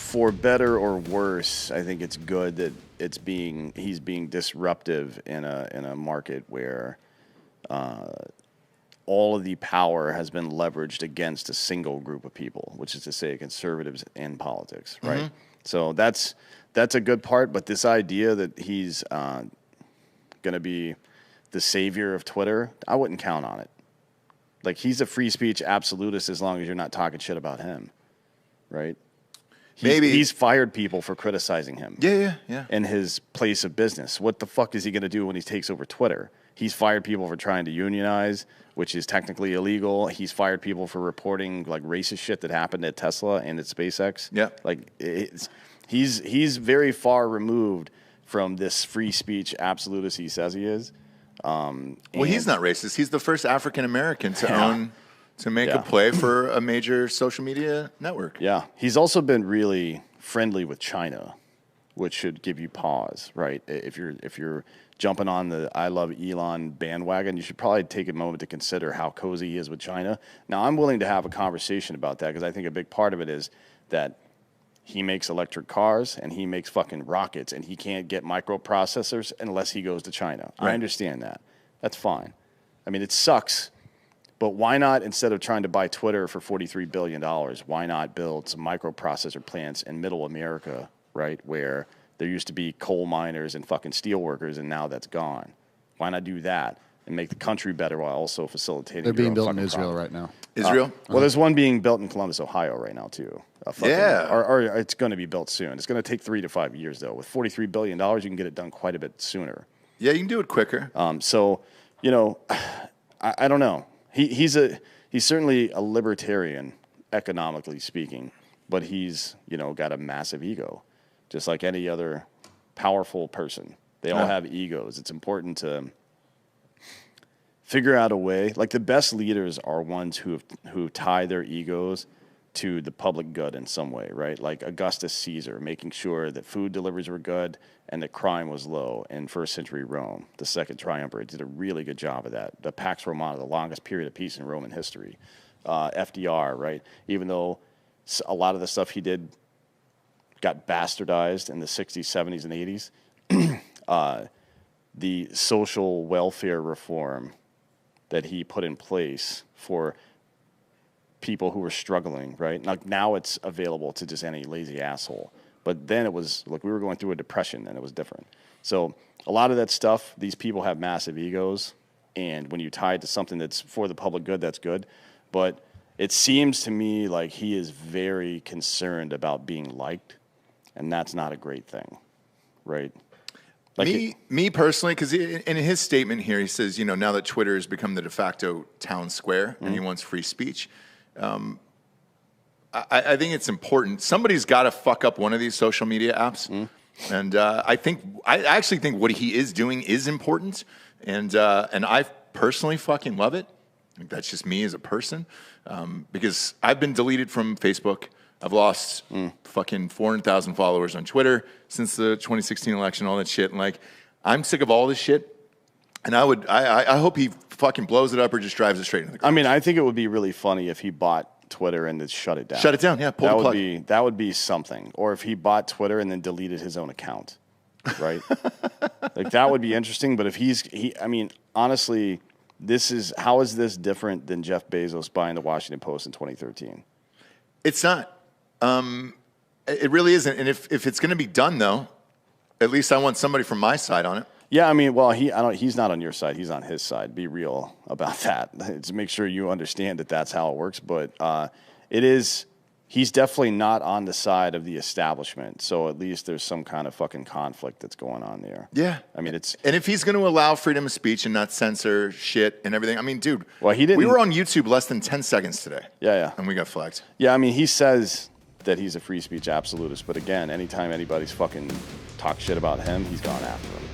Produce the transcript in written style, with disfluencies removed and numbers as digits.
for better or worse, I think it's good that he's being disruptive in a market where all of the power has been leveraged against a single group of people, which is to say conservatives in politics, right? Mm-hmm. So that's a good part, but this idea that he's going to be the savior of Twitter, I wouldn't count on it. Like, he's a free speech absolutist as long as you're not talking shit about him, right? He's fired people for criticizing him. Yeah. In his place of business. What the fuck is he going to do when he takes over Twitter? He's fired people for trying to unionize, which is technically illegal. He's fired people for reporting like racist shit that happened at Tesla and at SpaceX. Yeah. Like, he's very far removed from this free speech absolutist he says he is. Well, he's not racist. He's the first African American to make a play for a major social media network. Yeah. He's also been really friendly with China, which should give you pause, right? If you're jumping on the I love Elon bandwagon, you should probably take a moment to consider how cozy he is with China. Now, I'm willing to have a conversation about that because I think a big part of it is that he makes electric cars and he makes fucking rockets and he can't get microprocessors unless he goes to China. Right. I understand that. That's fine. I mean, it sucks, but why not, instead of trying to buy Twitter for $43 billion, why not build some microprocessor plants in middle America, right, where there used to be coal miners and fucking steel workers and now that's gone? Why not do that and make the country better while also facilitating? They're being built in Israel right now. Israel? Well, there's one being built in Columbus, Ohio right now, too. Or it's going to be built soon. It's going to take 3 to 5 years, though. With $43 billion, you can get it done quite a bit sooner. Yeah, you can do it quicker. So, you know, I don't know. He's certainly a libertarian, economically speaking, but he's, got a massive ego, just like any other powerful person. They all have egos. It's important to figure out a way. Like, the best leaders are ones who tie their egos to the public good in some way, right? Like Augustus Caesar, making sure that food deliveries were good and that crime was low in first century Rome. The second triumvirate did a really good job of that. The Pax Romana, the longest period of peace in Roman history. FDR, right? Even though a lot of the stuff he did got bastardized in the 60s, 70s, and 80s, the social welfare reform that he put in place for people who were struggling, right? Like, now it's available to just any lazy asshole. But then it was, look, we were going through a depression and it was different. So a lot of that stuff, these people have massive egos. And when you tie it to something that's for the public good, that's good. But it seems to me like he is very concerned about being liked. And that's not a great thing, right? Like me personally, because in his statement here, he says, now that Twitter has become the de facto town square and he wants free speech, I think it's important. Somebody's got to fuck up one of these social media apps, and I actually think what he is doing is important, and I personally fucking love it. I think that's just me as a person, because I've been deleted from Facebook. I've lost fucking 400,000 followers on Twitter since the 2016 election, all that shit, and like, I'm sick of all this shit. And I hope he fucking blows it up or just drives it straight into the ground. I mean, I think it would be really funny if he bought Twitter and then shut it down. Shut it down, yeah. Pull the plug. That would be something. Or if he bought Twitter and then deleted his own account, right? Like, that would be interesting. But if honestly, how is this different than Jeff Bezos buying the Washington Post in 2013? It's not. It really isn't. And if it's going to be done, though, at least I want somebody from my side on it. Yeah, I mean, well, he's not on your side. He's on his side. Be real about that. To make sure you understand that that's how it works. But he's definitely not on the side of the establishment. So at least there's some kind of fucking conflict that's going on there. Yeah. I mean, and if he's going to allow freedom of speech and not censor shit and everything, I mean, dude, well, we were on YouTube less than 10 seconds today. Yeah. And we got flagged. Yeah, I mean, he says that he's a free speech absolutist. But again, anytime anybody's fucking talk shit about him, he's gone after him.